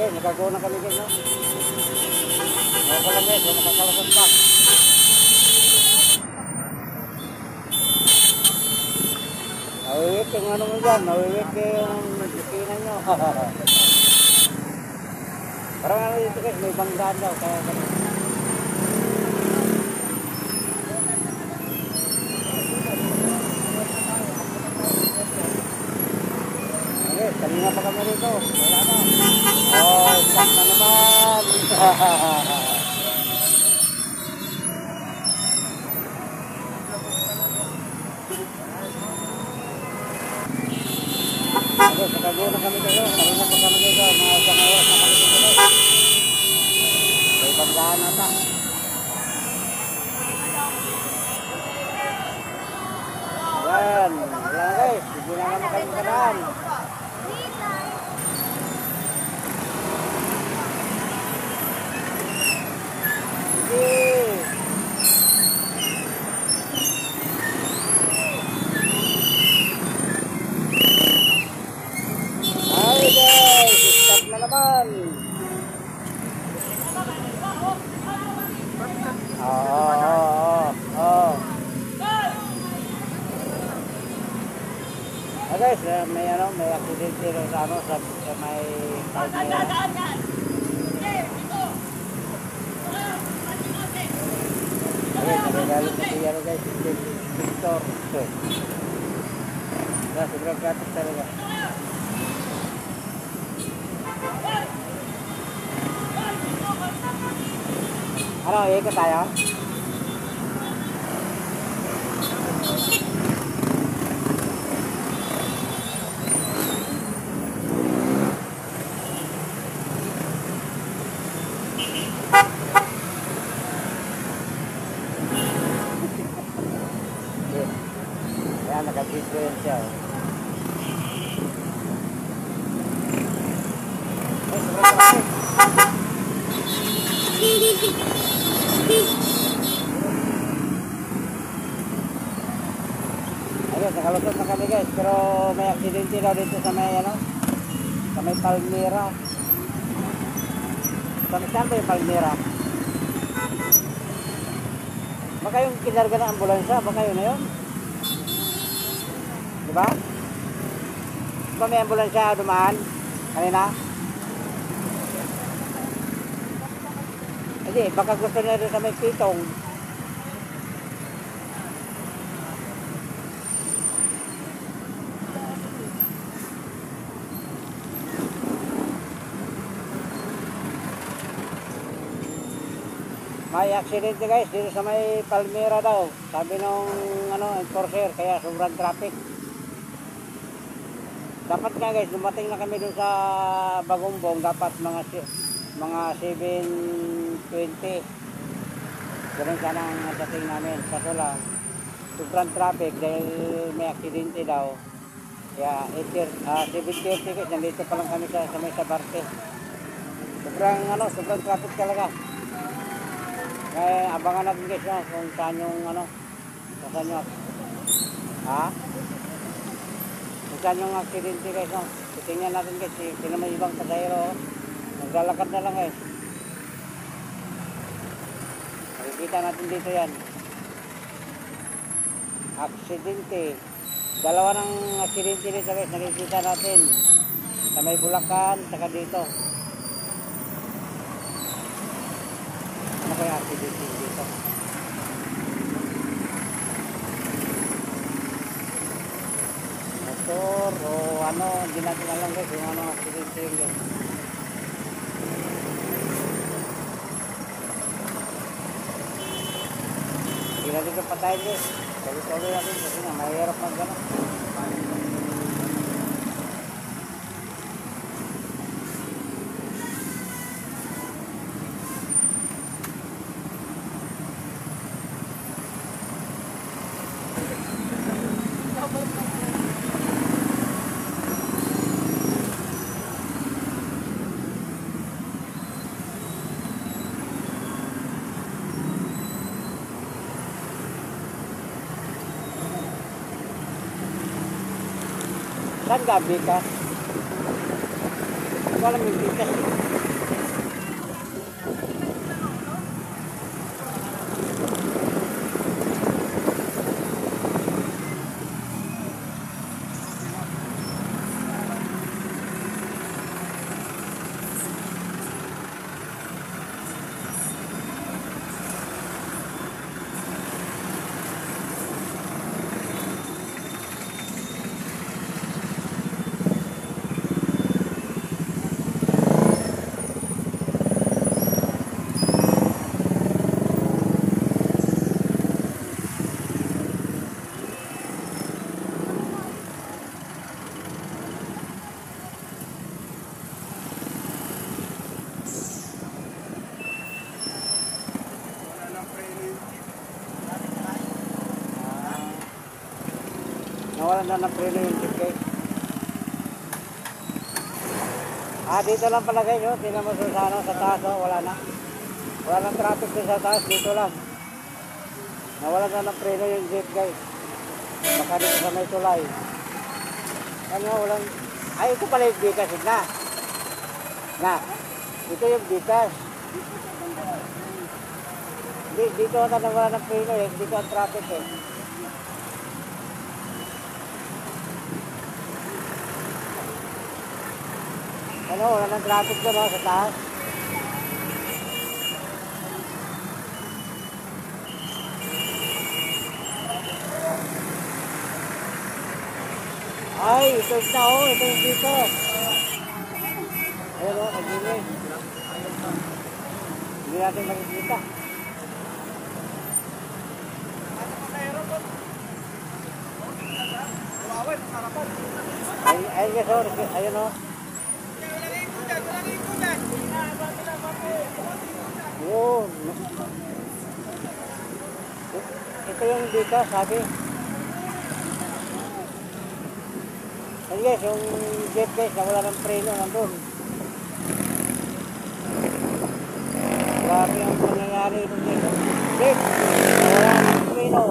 guys, nagagawa na kami guys, no? Ako lang guys, makakalasot pa. Nawiwit yung ano mo dyan, nawiwit yung disinan nyo. Parang ano dito guys, may banggaan daw, kaya ganun. Kanina pa kami rito. Wala na. Oh, stop na naman. Okay, pagkago na kami dito. Kanina pa kami dito. Mga isang oras na kami dito. May banggaan na ta. Yan. Wala guys. Hindi na naman kami kalaan. Hi guys, stop na naman. Guys, may ano, may accident dito sa ano, sa may nagagalit na siya guys, Victor. Sobrang gratis talaga. Ano, ikot tayo? Ayan, naka-different siya. Ayun, nakalusot na kami guys, pero may aksidente daw dito sa may ano, sa may Palmira. Saan ba yung Palmira? Baka yung kinarga ng ambulansya, baka yun na yun? Diba? Diba may ambulansya dumaan kanina? Hindi, baka gusto nila rin sa may pitong. May aksidente guys dito sa may Palmira daw. Sabi nung ano, enforcer, kaya sobrang traffic. Dapat nga guys, dumating na kami dun sa Bagumbong, dapat mga 7:20. Ganun sana ang dating namin. Kaso lang, sobrang traffic dahil may aksidente daw. Kaya 7:30 guys, nandito pa lang kami sa may Sabarte. Sobrang traffic talaga. Kaya abangan natin guys, no, kung saan yung ano, kung saan yung kung saan yung aksidente guys, no. Titingnan natin guys, sino may ibang pasahero, naglalakad na lang guys. Makikita natin dito yan. Aksidente. Dalawa ng aksidente dito guys, nakikita natin. Sa may Bulacan, saka dito. Ano kaya aksidente dito? Motor o ano, hindi natin alam guys yung ano aksidente yun guys. Hindi natin kapatayin guys. Tuloy-tuloy natin kasi nga mahirap mag-ano. Saan gabi ka? Walang yung bigas. nawalan na ng preno yung jeep guys. Dito lang pala guys, oh. Tingnan mo sa taas, oh. Wala na. Wala nang traffic doon sa taas, dito lang. Nawalan na ng preno yung jeep guys. Baka dito sa may tulay. Ano, walang... Ay, ito pala yung bigas, na. Na. Ito yung bigas. Dito na nawala ng preno eh. Dito ang traffic eh. Ano, wala ng traffic doon oh, sa taas. Ay, ito na oh, ito yung dito. Ayun oh, nagingin. Hindi natin makikita. Ay, yes oh, ayun oh. Yun. Ito yung dito, sabi. Ay guys, yung jeep guys, nawala ng preno nandun. Grabe ang pangyayari ito dito. Jeep, nawala ng preno.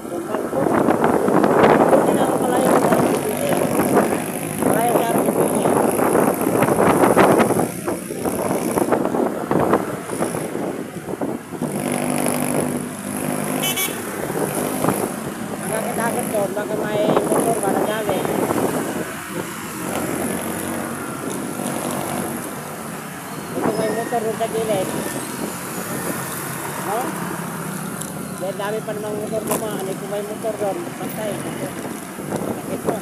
Tumpal po. Ito na ang malayo sa RPC. Malayo sa RPC. Nakakatakot doon, baka may motor ba na dami. Ito may motor doon sa gilid. No? Dahil dami pa namang motor dumaan. Ito may motor doon. Pantay. Sakit mo.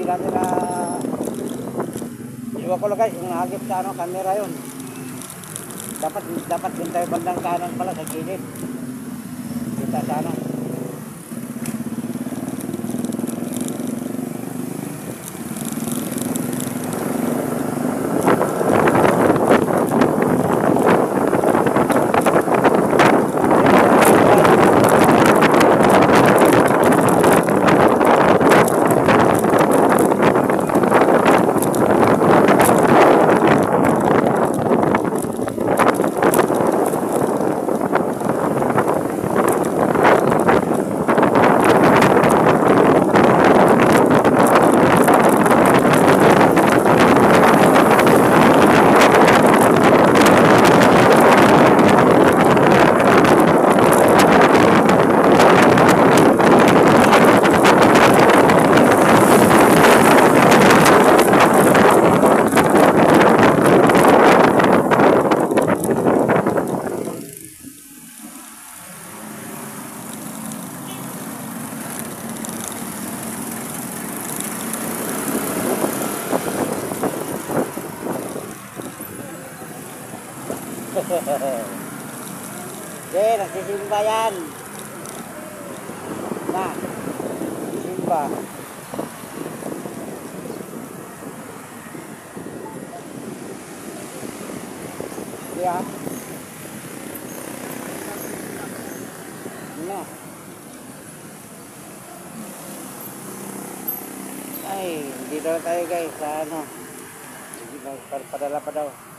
natin na iwan ko lang guys, yung nahagip sa ano, camera yun. Dapat din tayo bandang kanan pala sa gilid. Kita sana. Okay, nagsisimba yan. Na, simba. Yeah. Na. Ay, dito tayo guys sa ano. Padala pa daw.